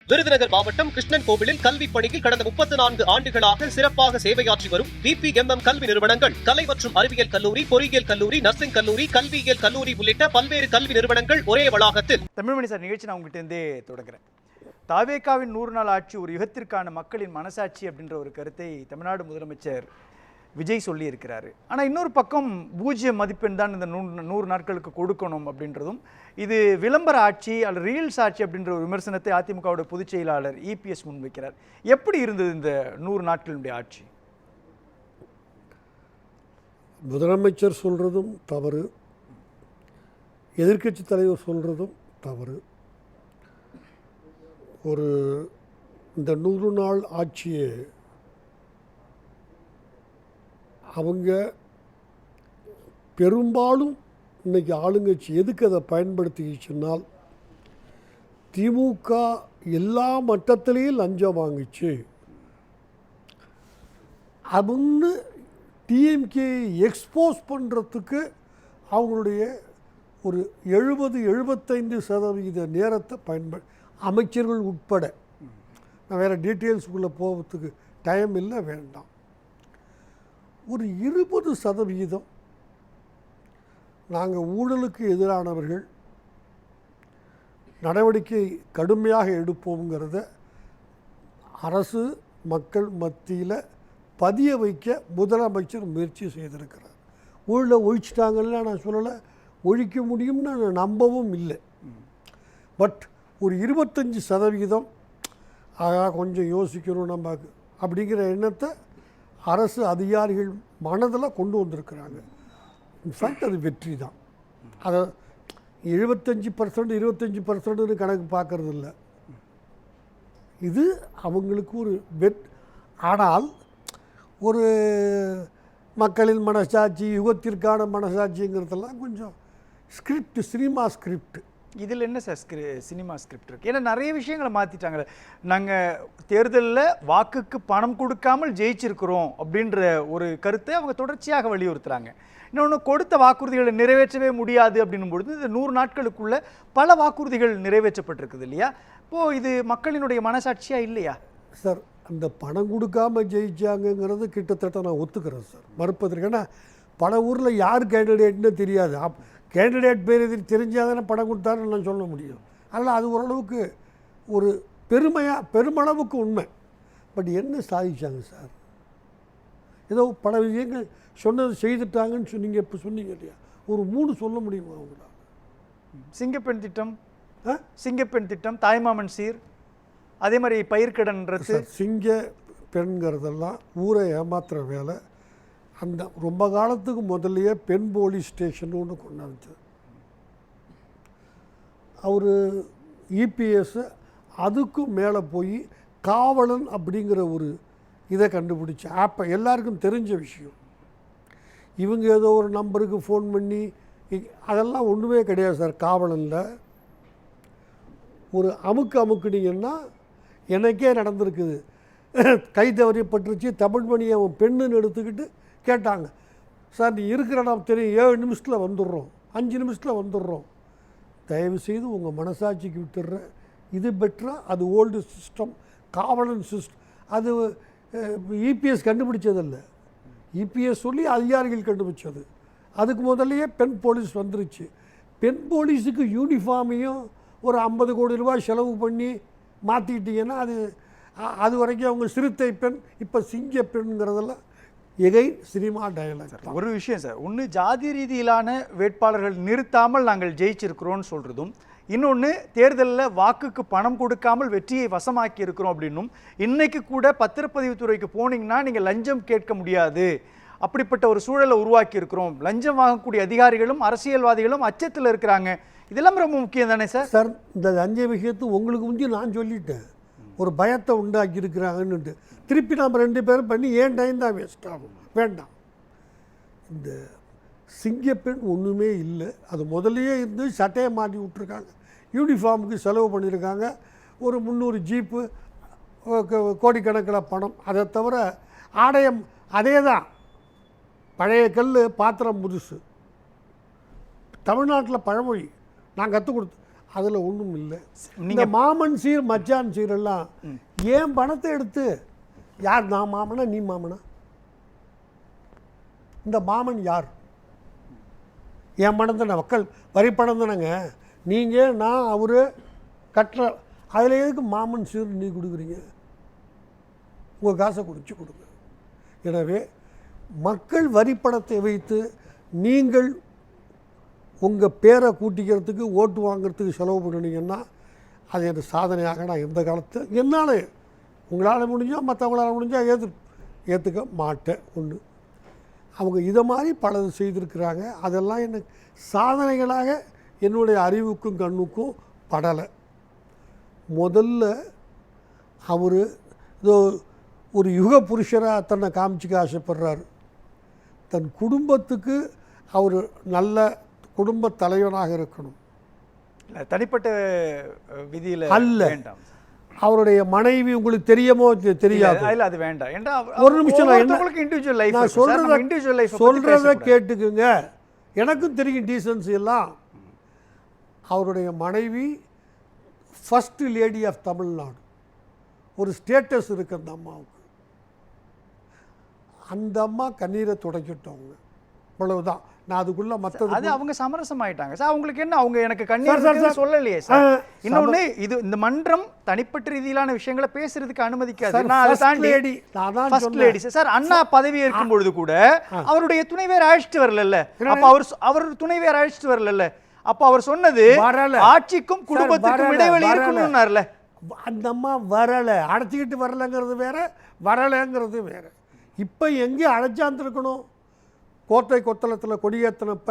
விருதுநகர் மாவட்டம் கிருஷ்ணன் கோவிலில் கல்வி பணியில் கடந்த 34 ஆண்டுகளாக சிறப்பாக சேவையாற்றி வரும் VPMM கல்வி நிறுவனங்கள், கலை மற்றும் அறிவியல் கல்லூரி, பொறியியல் கல்லூரி, நர்சிங் கல்லூரி, கல்வியியல் கல்லூரி உள்ளிட்ட பல்வேறு கல்வி நிறுவனங்கள் ஒரே வளாகத்தில். தமிழ்மணி சார், நிகழ்ச்சி நான் உங்ககிட்ட இருந்தே தொடங்குறேன். தாவேகாவின் 100 நாள் ஆட்சி ஒரு யுகத்திற்கான மக்களின் மனசாட்சி அப்படின்ற ஒரு கருத்தை தமிழ்நாடு முதலமைச்சர் விஜய் சொல்லி இருக்கிறாரு. ஆனால் இன்னொரு பக்கம் 0 மதிப்பெண் தான் இந்த 100 நாட்களுக்கு கொடுக்கணும் அப்படின்றதும், இது விளம்பர ஆட்சி அல்லது ரீல்ஸ் ஆட்சி அப்படின்ற ஒரு விமர்சனத்தை அதிமுகவோட பொதுச் செயலாளர் EPS முன்வைக்கிறார். எப்படி இருந்தது இந்த 100 நாட்களுடைய ஆட்சி? முதலமைச்சர் சொல்கிறதும் தவறு, எதிர்க்கட்சி தலைவர் சொல்கிறதும் தவறு. இந்த 100 நாள் ஆட்சியை அவங்க பெரும்பாலும் இன்றைக்கி ஆளுங்கட்சி எதுக்கு அதை பயன்படுத்திக்கிச்சுன்னால், திமுக எல்லா மட்டத்திலையும் லஞ்சம் வாங்கிச்சு அப்படின்னு டிஎம்கே எக்ஸ்போஸ் பண்ணுறதுக்கு அவங்களுடைய ஒரு 70-75% நேரத்தை அமைச்சர்கள் உட்பட, நான் வேறு டீட்டெயில்ஸுக்குள்ளே போகிறதுக்கு டைம் இல்லை, வேண்டாம். ஒரு 20% நாங்கள் ஊழலுக்கு எதிரானவர்கள், நடவடிக்கை கடுமையாக எடுப்போங்கிறத அரசு மக்கள் மத்தியில் பதிய வைக்க முதலமைச்சர் முயற்சி செய்திருக்கிறார். ஊழலை ஒழிச்சிட்டாங்கன்னா நான் சொல்லலை, ஒழிக்க முடியும்னு நான் நம்பவும் இல்லை. பட் ஒரு 25% கொஞ்சம் யோசிக்கணும் நம்ம அப்படிங்கிற எண்ணத்தை அரசு அதிகாரிகள் மனதில் கொண்டு வந்திருக்கிறாங்க. இன்ஃபேக்ட் அது வெற்றி தான். அதை 25% கணக்கு பார்க்கறது இல்லை, இது அவங்களுக்கு ஒரு ஆனால் ஒரு மக்களின் மனசாட்சி, யுகத்திற்கான மனசாட்சிங்கிறதெல்லாம் கொஞ்சம் ஸ்கிரிப்ட், சினிமா ஸ்கிரிப்ட். இதில் என்ன சார் சினிமா ஸ்கிரிப்ட் இருக்குது? ஏன்னா நிறைய விஷயங்களை மாற்றிட்டாங்களே. நாங்கள் தேர்தலில் வாக்குக்கு பணம் கொடுக்காமல் ஜெயிச்சிருக்கிறோம் அப்படின்ற ஒரு கருத்தை அவங்க தொடர்ச்சியாக வலியுறுத்துகிறாங்க. இன்னொன்று, கொடுத்த வாக்குறுதிகளை நிறைவேற்றவே முடியாது அப்படின்னும் பொழுது இந்த 100 நாட்களுக்குள்ள பல வாக்குறுதிகள் நிறைவேற்றப்பட்டிருக்குது இல்லையா? இப்போது இது மக்களினுடைய மனசாட்சியாக இல்லையா சார்? அந்த பணம் கொடுக்காமல் ஜெயிச்சாங்கங்கிறது கிட்டத்தட்ட நான் ஒத்துக்கிறேன் சார், மறுப்பதற்கு. ஏன்னா பல ஊரில் யார் கேண்டிடேட்னு தெரியாது. கேண்டிடேட் பேர் எது தெரிஞ்சால் தானே பணம் கொடுத்தாருன்னு நான் சொல்ல முடியும். அதனால் அது ஓரளவுக்கு ஒரு பெருமளவுக்கு உண்மை. பட் என்ன சாதிச்சாங்க சார்? ஏதோ பல விஷயங்கள் சொன்னது செய்துட்டாங்கன்னு சொன்னீங்க, இப்போ சொன்னீங்க இல்லையா? ஒரு 3 சொல்ல முடியுமா அவங்களால? சிங்கப்பெண் திட்டம், தாய்மாமன் சீர், அதே மாதிரி பயிர்க்கடன்றது. சிங்க பெண்கிறதெல்லாம் ஊரை ஏமாத்துகிற வேலை. அந்த ரொம்ப காலத்துக்கு முதல்லையே பெண் போலீஸ் ஸ்டேஷன் ஒன்று கொண்டாந்து அவர் EPS அதுக்கும் மேலே போய் காவலன் அப்படிங்கிற ஒரு இதை கண்டுபிடிச்ச ஆப்பை, எல்லாருக்கும் தெரிஞ்ச விஷயம். இவங்க ஏதோ ஒரு நம்பருக்கு ஃபோன் பண்ணி அதெல்லாம் ஒன்றுமே கிடையாது சார். காவலனில் ஒரு அமுக்குனீங்கன்னா எனக்கே நடந்திருக்குது. கை தவறிப்பட்டுருச்சு, தமிழ்மணி அவன் பெண்ணுன்னு எடுத்துக்கிட்டு கேட்டாங்க, சார் நீ இருக்கிற இடம் தெரியும், 7 நிமிஷத்தில் வந்துடுறோம், 5 நிமிஷத்தில் வந்துடுறோம், தயவுசெய்து உங்கள் மனசாட்சிக்கு விட்டுடுறேன், இது பெட்டராக. அது ஓல்டு சிஸ்டம், காவலன் சிஸ்டம். அது EPS கண்டுபிடிச்சதில்லை, EPS சொல்லி அதிகாரிகள் கண்டுபிடிச்சது. அதுக்கு முதல்லையே பெண் போலீஸ் வந்துருச்சு. பெண் போலீஸுக்கு யூனிஃபார்மையும் ஒரு 50 கோடி ரூபாய் செலவு பண்ணி மாற்றிக்கிட்டிங்கன்னா அது வரைக்கும் அவங்க சிறுத்தை பெண், இப்போ சிங்க பெண்ங்கிறதெல்லாம் சினிமா டயலாக். ஒரு விஷயம் சார், ஒன்று ஜாதி ரீதியிலான வேட்பாளர்கள் நிறுத்தாமல் நாங்கள் ஜெயிச்சிருக்கிறோன்னு சொல்கிறதும், இன்னொன்று தேர்தலில் வாக்குக்கு பணம் கொடுக்காமல் வெற்றியை வசமாக்கி இருக்கிறோம் அப்படின்னும், இன்றைக்கு கூட பத்திரப்பதிவுத்துறைக்கு போனீங்கன்னா நீங்கள் லஞ்சம் கேட்க முடியாது, அப்படிப்பட்ட ஒரு சூழலை உருவாக்கி இருக்கிறோம், லஞ்சம் வாங்கக்கூடிய அதிகாரிகளும் அரசியல்வாதிகளும் அச்சத்தில் இருக்கிறாங்க, இதெல்லாம் ரொம்ப முக்கியம் தானே சார்? சார், இந்த லஞ்ச விஷயத்தை உங்களுக்கு முந்தி நான் சொல்லிட்டேன், ஒரு பயத்தை உண்டாக்கி இருக்கிறாங்கன்னுட்டு. திருப்பி நாம் 2 பேரும் பண்ணி ஏன் டைம் தான் வேஸ்ட் ஆகும், வேண்டாம். இந்த சிங்கப்பெண் ஒன்றுமே இல்லை, அது முதல்லையே இருந்து சட்டையை மாட்டி விட்ருக்காங்க, யூனிஃபார்முக்கு செலவு பண்ணியிருக்காங்க, ஒரு 300 ஜீப்பு, கோடிக்கணக்கில் பணம். அதை தவிர ஆடயம் அதே தான், பழைய கல் பாத்திரம் புதுசு. தமிழ்நாட்டில் பழமொழி நான் கற்றுக் கொடுத்து, அதில் ஒன்றும் இல்லை. இந்த மாமன் சீர் மச்சான் சீரெல்லாம் ஏன் பணத்தை எடுத்து யார் நான் மாமனா நீ மாமனா? இந்த மாமன் யார்? என் பணம் தானே, மக்கள் வரி பணம் தானேங்க. நீங்கள் நான் அவர் கட்டுற அதில் எதுக்கு மாமன் சீர் நீ கொடுக்குறீங்க? உங்கள் காசை குடிச்சு கொடுங்க. எனவே மக்கள் வரி பணத்தை வைத்து நீங்கள் உங்கள் பேரை கூட்டிக்கிறதுக்கு ஓட்டு வாங்கிறதுக்கு செலவு பண்ணினீங்கன்னா அது எனக்கு சாதனையாக நான் எந்த காலத்து என்னால் உங்களால் முடிஞ்சால் மற்றவங்களால் முடிஞ்சால் ஏற்றுக்க மாட்டேன். ஒன்று அவங்க இதை மாதிரி பலது செய்திருக்கிறாங்க. அதெல்லாம் எனக்கு சாதனைகளாக என்னுடைய அறிவுக்கும் கண்ணுக்கும் படலை. முதல்ல அவர் இதோ ஒரு யுக புருஷராக தன்னை காமிச்சிக்க ஆசைப்படுறாரு. தன் குடும்பத்துக்கு அவர் நல்ல குடும்ப தலைவனாக இருக்கணும். தனிப்பட்ட விதியில் அல்ல. வேண்டாம். அவருடைய மனைவி உங்களுக்கு தெரியுமோ தெரியாது, இல்ல அது வேண்டாம். ஏண்டா ஒரு நிமிஷம் இண்டிவிஜுவல் லைஃப் நான் சொல்றத கேட்டுக்குங்க. எனக்கும் தெரியும் டீசன்சி எல்லாம். அவருடைய மனைவி ஃபர்ஸ்ட் லேடி ஆஃப் தமிழ்நாடு. ஒரு ஸ்டேட்டஸ் இருக்கு அந்த அம்மாவுக்கு. அந்த அம்மா கண்ணீரை துடைக்கிட்டவங்க, அவ்வளவுதான். நான் அதுக்குள்ள மற்றது அது அவங்க சமரசம் ஆயிட்டாங்க சார். அவங்களுக்கு என்ன, அவங்க எனக்கு கண்ணீர் சொல்லலையே சார். இன்னொன்னு, இது இந்த மன்றம் தனிப்பட்ட ரீதியிலான விஷயங்களை பேசுறதுக்கு அனுமதிக்காது. சார் அண்ணா பதவி ஏற்கும் பொழுது கூட அவருடைய துணைவேர் அழைச்சிட்டு வரல. அப்ப அவர் துணைவேர் அழைச்சிட்டு வரல. அப்ப அவர் சொன்னது ஆட்சிக்கும் குடும்பத்துக்கும் இடைவெளி இருக்கணும்னார்ல. அந்த அம்மா வரல, அழைச்சிக்கிட்டு வரலங்கிறது வேற, வரலங்கிறது வேற. இப்ப எங்க அழைச்சாந்துருக்கணும்? கோட்டை கொத்தளத்தில் கொடியேற்றினப்ப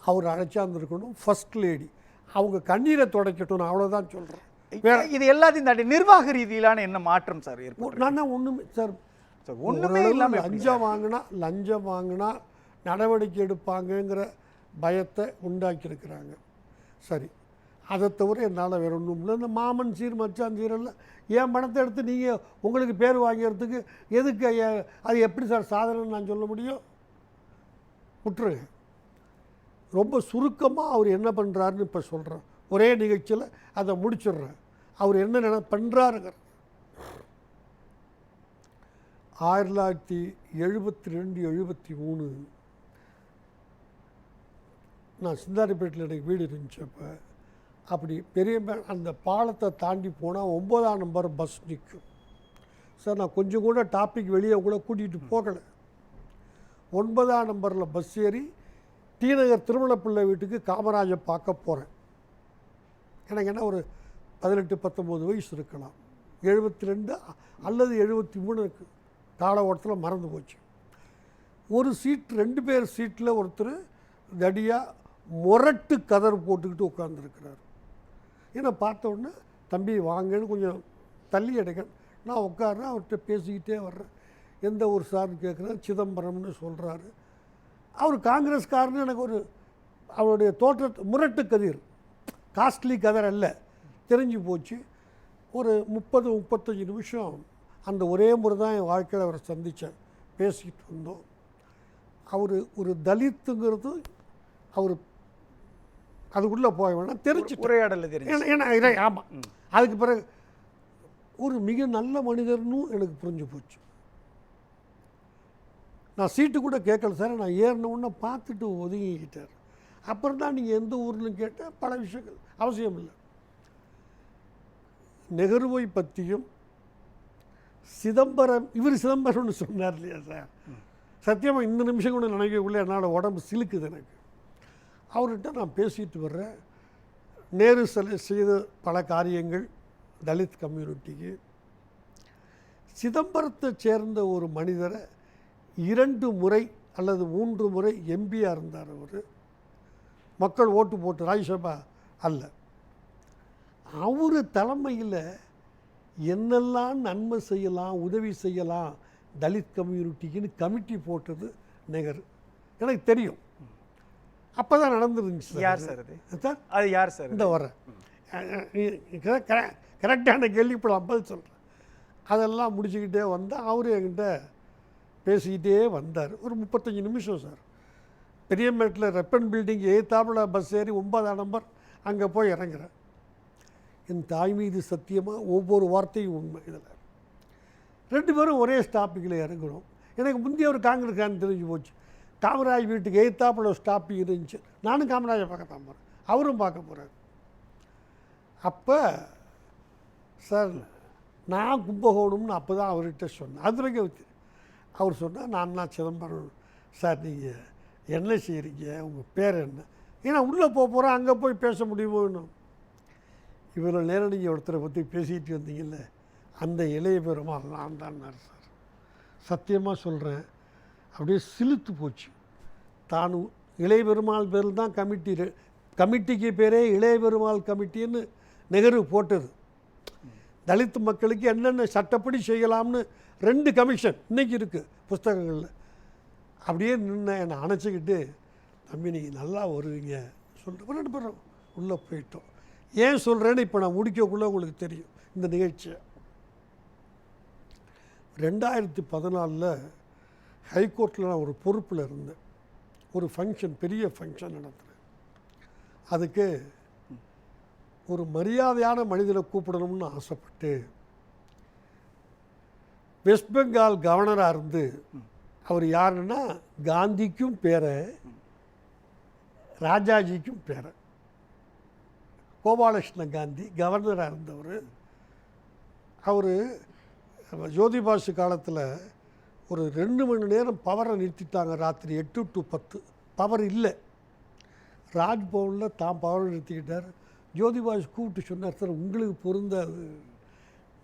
அவர் அழைச்சாந்துருக்கணும். ஃபர்ஸ்ட் லேடி அவங்க கண்ணீரை துடைக்கட்டும். நான் அவ்வளோதான் சொல்கிறேன். இது எல்லாத்தையும் தாண்டி நிர்வாக ரீதியிலான என்ன மாற்றம் சார் இருக்கும்? நான் ஒன்றுமே சார் ஒன்றுமே இல்லாமல் லஞ்சம் வாங்கினா நடவடிக்கை எடுப்பாங்கங்கிற பயத்தை உண்டாக்கியிருக்கிறாங்க. சரி, அதை தவிர என்னால் வேற ஒன்றும் இல்லை. இந்த மாமன் சீர் மச்சான் சீரெல்லாம் என் பணத்தை எடுத்து நீங்கள் உங்களுக்கு பேர் வாங்கிறதுக்கு எதுக்கு? அது எப்படி சார் சாதனைன்னு நான் சொல்ல முடியும்? விட்டுருங்க. ரொம்ப சுருக்கமாக அவர் என்ன பண்ணுறாருன்னு இப்போ சொல்கிறேன். ஒரே நிகழ்ச்சியில் அதை முடிச்சிடுறேன். அவர் என்ன பண்ணுறாருங்கிற 1972-73 நான் சிந்தாரிப்பேட்டில் எனக்கு வீடு இருந்துச்சப்போ அப்படி பெரிய அந்த பாலத்தை தாண்டி போனால் 9ஆம் நம்பர் பஸ் நிற்கும் சார். நான் கொஞ்சம் கூட டாபிக் வெளியே கூட கூட்டிகிட்டு போகலை. 9ஆம் நம்பரில் பஸ் ஏறி டி நகர் திருமணப்பிள்ளை வீட்டுக்கு காமராஜை பார்க்க போகிறேன். எனக்கு என்ன ஒரு 18-19 வயசு இருக்கலாம். 72 அல்லது 73 கால ஓட்டத்தில் மறந்து போச்சு. ஒரு சீட் 2 பேர் சீட்டில் ஒருத்தர் தடியாக முரட்டு கதர் போட்டுக்கிட்டு உட்காந்துருக்கிறார். ஏன்னா பார்த்த உடனே தம்பி வாங்கன்னு கொஞ்சம் தள்ளி எடுக்க நான் உட்காடுறேன். அவர்கிட்ட பேசிக்கிட்டே வர்றேன். எந்த ஒரு சார்னு கேட்குறேன். சிதம்பரம்னு சொல்கிறாரு. அவர் காங்கிரஸ்காரன்னு எனக்கு ஒரு அவருடைய தோற்ற முரட்டு கதிர், காஸ்ட்லி கதர் அல்ல, தெரிஞ்சு போச்சு. ஒரு 30-35 நிமிஷம் அந்த ஒரே முறை தான் என் வாழ்க்கையில் அவரை சந்தித்தேன். பேசிக்கிட்டு இருந்தோம். அவர் ஒரு தலித்துங்கிறது அவர் அதுக்குள்ளே போக வேணாம், தெரிஞ்சு உரையாடல தெரியும். ஏன்னா ஆமாம், அதுக்கு பிறகு ஒரு மிக நல்ல மனிதர்னு எனக்கு புரிஞ்சு போச்சு. நான் சீட்டு கூட கேட்கல சார். நான் ஏறின உடனே பார்த்துட்டு ஒதுங்கிக்கிட்டார். அப்புறம் தான் நீங்கள் எந்த ஊர்னு கேட்டால் பல விஷயங்கள் அவசியம் இல்லை. நெஹ்ருவை பற்றியும் சிதம்பரம், இவர் சிதம்பரம்னு சொன்னார் இல்லையா சார், சத்தியமாக இந்த நிமிஷம் கூட நினைக்கக்குள்ளே என்னால் உடம்பு சிலுக்குது எனக்கு. அவர்கிட்ட நான் பேசிட்டு வர்றேன். நேரு செய்த பல காரியங்கள் தலித் கம்யூனிட்டிக்கு. சிதம்பரத்தை சேர்ந்த ஒரு மனிதரை 2 முறை அல்லது 3 முறை எம்பியாக இருந்தார். அவர் மக்கள் ஓட்டு போட்டு ராஜ்யசபா அல்ல. அவர் தலைமையில் என்னெல்லாம் நன்மை செய்யலாம், உதவி செய்யலாம் தலித் கம்யூனிட்டிக்குன்னு கமிட்டி போட்டது நெஹ்ரு. எனக்கு தெரியும். அப்போ தான் நடந்துருந்துச்சு. யார் சார் அது? சார் அது யார் சார்? இந்த வர்றேன். கரெக்டான கேள்வி இப்போ நான் பதில் சொல்கிறேன். அதெல்லாம் முடிச்சுக்கிட்டே வந்தால் அவர் என்கிட்ட பேசிக்கிட்டே வந்தார். ஒரு 35 நிமிஷம் சார். பெரியமேட்டில் ரெப்பன் பில்டிங் எய்த்தாப்பில் பஸ் ஏறி 9ஆம் நம்பர் அங்கே போய் இறங்குறேன். என் தாய் மீது சத்தியமாக ஒவ்வொரு வார்த்தையும் உண்மை. இதில் 2 பேரும் ஒரே ஸ்டாப்பிங்கில் இறங்குறோம். எனக்கு முந்தைய ஒரு காங்கிரஸ்காரன் தெரிஞ்சு போச்சு. காமராஜ் வீட்டுக்கு எதிர்த்தாப்புல ஒரு ஸ்டாப்பிங் இருந்துச்சு. நானும் காமராஜை பார்க்க தான் போகிறேன், அவரும் பார்க்க போகிறார். அப்போ சார் நான் கும்பகோணம்னு அப்போ தான் அவர்கிட்ட சொன்னேன். அது வரைக்கும் அவர் சொன்னால் நான் தான் சிதம்பரம். சார் நீங்கள் என்ன செய்கிறீங்க, உங்கள் பேர் என்ன? ஏன்னா உள்ளே போகிறேன், அங்கே போய் பேச முடியுமோ இன்னும். இவ்வளோ நேரம் நீங்கள் ஒருத்தரை பற்றி பேசிகிட்டு வந்தீங்கல்ல, அந்த இளைய பெருமாள் நான் தான் சார். சத்தியமாக சொல்கிறேன், அப்படியே சிலுத்து போச்சு. தானும் இளைய பெருமாள் பேரில் தான் கமிட்டிக்கு பேரே இளைய பெருமாள் கமிட்டின்னு நெஹ்ரு போட்டது. தலித் மக்களுக்கு என்னென்ன சட்டப்படி செய்யலாம்னு 2 கமிஷன் இன்றைக்கி இருக்குது புஸ்தகங்களில். அப்படியே நின்று என்னை அணைச்சிக்கிட்டு, தம்பி நீங்கள் நல்லா வருவீங்க சொல்லிட்டு 2 பேரும் உள்ளே போயிட்டோம். ஏன் சொல்கிறேன்னு இப்போ நான் முடிக்கக்குள்ளே உங்களுக்கு தெரியும் இந்த நிகழ்ச்சியை. 2014 ஹைகோர்ட்டில் நான் ஒரு பொறுப்பில் இருந்தேன். ஒரு ஃபங்க்ஷன், பெரிய ஃபங்க்ஷன் நடத்துகிறேன். அதுக்கு ஒரு மரியாதையான மனிதனை கூப்பிடணும்னு ஆசைப்பட்டு வெஸ்ட் பெங்கால் கவர்னராக இருந்து, அவர் யாருன்னா காந்திக்கும் பேரை ராஜாஜிக்கும் பேரை, கோபாலகிருஷ்ண காந்தி கவர்னராக இருந்தவர். அவர் ஜோதிபாசு காலத்தில் ஒரு 2 மணி நேரம் பவரை நிறுத்திட்டாங்க. ராத்திரி 8 to 10 பவர் இல்லை. ராஜ்பவனில் தான் பவரை நிறுத்திக்கிட்டார். ஜோதிபாசு கூப்பிட்டு சொன்னார், சார் உங்களுக்கு பொருந்தாது,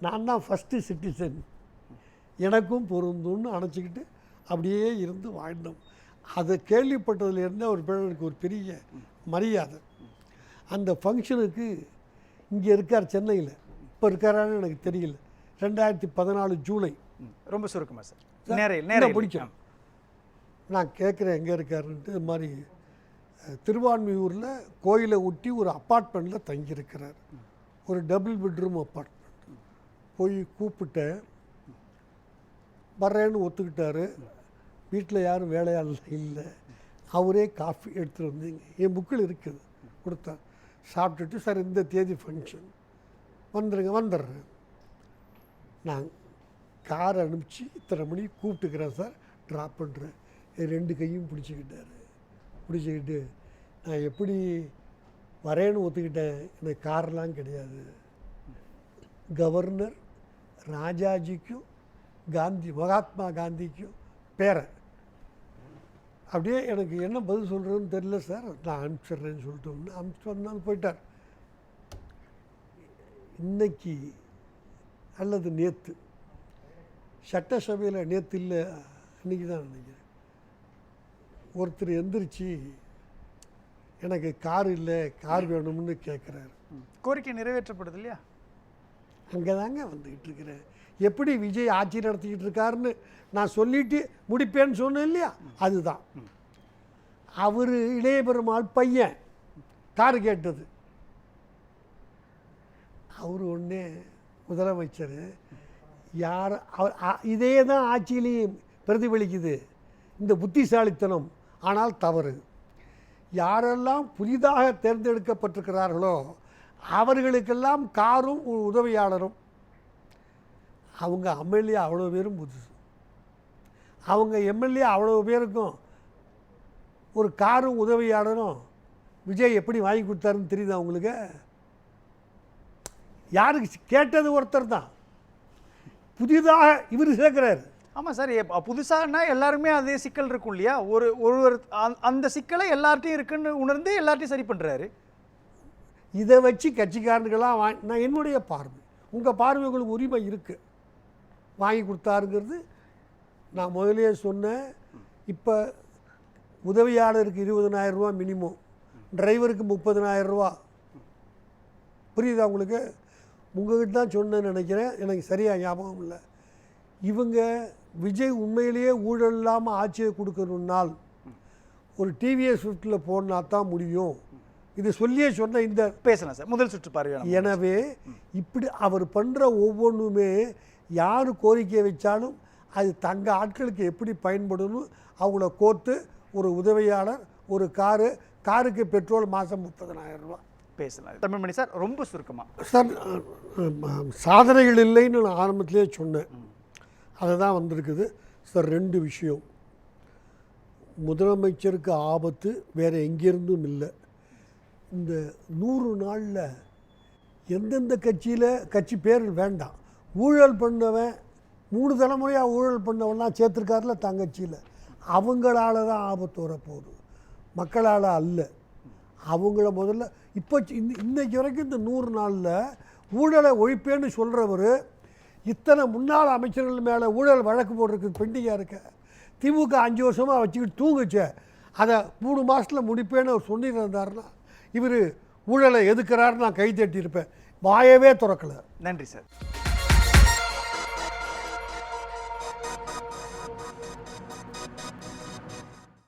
நான் தான் ஃபஸ்ட்டு சிட்டிசன், எனக்கும் பொருந்தும்னு அணைச்சிக்கிட்டு அப்படியே இருந்து வாழ்ந்தோம். அதை கேள்விப்பட்டதுலேருந்து அவர் பேருக்கு ஒரு பெரிய மரியாதை. அந்த ஃபங்க்ஷனுக்கு இங்கே இருக்கார் சென்னையில், இப்போ இருக்காரான்னு எனக்கு தெரியல. 2014 ஜூலை. ரொம்ப சுருக்கமாக சார், நேரம் பிடிக்கும். நான் கேட்குறேன் எங்கே இருக்காருன்ட்டு. இது மாதிரி திருவான்மியூரில் கோயிலை ஒட்டி ஒரு அப்பார்ட்மெண்ட்டில் தங்கியிருக்கிறார். ஒரு டபுள் பெட்ரூம் அப்பார்ட்மெண்ட். போய் கூப்பிட்டேன், வர்றேன்னு ஒத்துக்கிட்டார். வீட்டில் யாரும் வேலையாள் இல்லை. அவரே காஃபி எடுத்துகிட்டு வந்து என் புக்கில் இருக்குது கொடுத்தார். சாப்பிட்டுட்டு, சார் இந்த தேதி ஃபங்க்ஷன் வந்துடுறேன், நான் கார் அனுப்பிச்சு இத்தனை மணி கூப்பிட்டுக்கிறேன் சார், ட்ராப் பண்ணுறேன். என் 2 கையும் பிடிச்சிக்கிட்டு நான் எப்படி வரேன்னு ஒத்துக்கிட்டேன். எனக்கு கார்லாம் கிடையாது. கவர்னர் ராஜாஜிக்கும் மகாத்மா காந்திக்கும் பேரை. அப்படியே எனக்கு என்ன பதில் சொல்கிறதுன்னு தெரியல சார், நான் அனுப்பிச்சிட்றேன்னு சொல்லிட்டு ஒன்று அனுப்பிச்சு வந்தாலும் போயிட்டார். இன்னைக்கு அல்லது நேற்று சட்டசபையில், நேற்று இல்லை இன்றைக்கி தான் நினைக்கிறேன், ஒருத்தர் எந்திரிச்சு எனக்கு கார் இல்லை, கார் வேணும்னு கேட்குறாரு. கோரிக்கை நிறைவேற்றப்படுது இல்லையா? அங்கே தாங்க வந்துக்கிட்டு இருக்கிறேன். எப்படி விஜய் ஆட்சி நடத்திக்கிட்டு இருக்காருன்னு நான் சொல்லிட்டு முடிப்பேன்னு சொன்னேன் இல்லையா, அதுதான். அவர் இளைய பெருமாள் பையன் கார் கேட்டது. அவர் ஒன்றே முதலமைச்சர் யார், அவர் இதே தான் ஆட்சியிலையும் பிரதிபலிக்குது, இந்த புத்திசாலித்தனம். ஆனால் தவறு. யாரெல்லாம் புதிதாக தேர்ந்தெடுக்கப்பட்டிருக்கிறார்களோ அவர்களுக்கெல்லாம் காரும் ஒரு உதவியாளரும். அவங்க எம்எல்ஏ அவ்வளோ பேரும் புதுசு, அவங்க எம்எல்ஏ அவ்வளோ பேருக்கும் ஒரு காரும் உதவியாளரும் விஜய் எப்படி வாங்கி கொடுத்தாருன்னு தெரியுது அவங்களுக்கு? யாருக்கு கேட்டது ஒருத்தர் தான், புதிதாக இவர் சேர்க்கிறார். ஆமாம் சார், புதுசாகனா எல்லாருமே அதே சிக்கல் இருக்கும் இல்லையா? ஒருவர் அந்த சிக்கலை எல்லார்ட்டையும் இருக்குன்னு உணர்ந்து எல்லார்ட்டையும் சரி பண்ணுறாரு. இதை வச்சு கட்சிக்காரர்களாக நான் என்னுடைய பார்வை, உங்கள் பார்வைகளுக்கு உரிமை இருக்குது. வாங்கி கொடுத்தாருங்கிறது நான் முதலே சொன்னேன். இப்போ உதவியாளருக்கு 20,000 ரூபா மினிமம், டிரைவருக்கு 30,000 ரூபா. புரியுதா உங்களுக்கு? உங்கள்கிட்ட தான் சொன்னேன்னு நினைக்கிறேன், எனக்கு சரியாக ஞாபகம் இல்லை. இவங்க விஜய் உண்மையிலேயே ஊழல் இல்லாமல் ஆட்சியை கொடுக்கணுன்னால் ஒரு டிவிஎஸ் ஸ்விஃப்ட்டில் போனா தான் முடியும். இது சொல்லியே சொன்ன இந்த பேசலாம் சார், முதல் சுற்று பார்வை. எனவே இப்படி அவர் பண்ணுற ஒவ்வொன்றுமே யார் கோரிக்கை வச்சாலும் அது தங்க ஆட்களுக்கு எப்படி பயன்படணும் அவங்கள கோர்த்து ஒரு உதவியாளர், ஒரு காருக்கு பெட்ரோல் மாதம் 30,000 ரூபா. பேசலாம். தமிழ்மணி சார், ரொம்ப சுருக்கமாக. சார், சாதனைகள் இல்லைன்னு நான் ஆரம்பத்திலே சொன்னேன். அதை தான் வந்திருக்குது சார். 2 விஷயம். முதலமைச்சருக்கு ஆபத்து வேறு எங்கேருந்தும் இல்லை. இந்த 100 நாளில் எந்தெந்த கட்சி பேர் வேண்டாம், ஊழல் பண்ணவன் 3 தலைமுறையாக ஊழல் பண்ணவன்லாம் சேர்த்துருக்காருல தங்கட்சியில், அவங்களால தான் ஆபத்து வரப்போகுது, மக்களால் அல்ல. அவங்கள முதல்ல இப்போ இன்னைக்கு வரைக்கும் இந்த 100 நாளில் ஊழலை ஒழிப்பேன்னு சொல்கிறவர் இத்தனை முன்னாள் அமைச்சர்கள் மேலே ஊழல் வழக்கு போடுறதுக்கு பெண்டிங்காக இருக்க. திமுக 5 வருஷமாக வச்சுக்கிட்டு தூங்குச்சே, அதை 3 மாதத்தில் முடிப்பேன்னு அவர் சொல்லியிருந்தாருன்னா இவர் ஊழலை எதுக்குறாரு நான் கை தட்டியிருப்பேன். வாயவே திறக்கலை. நன்றி சார்.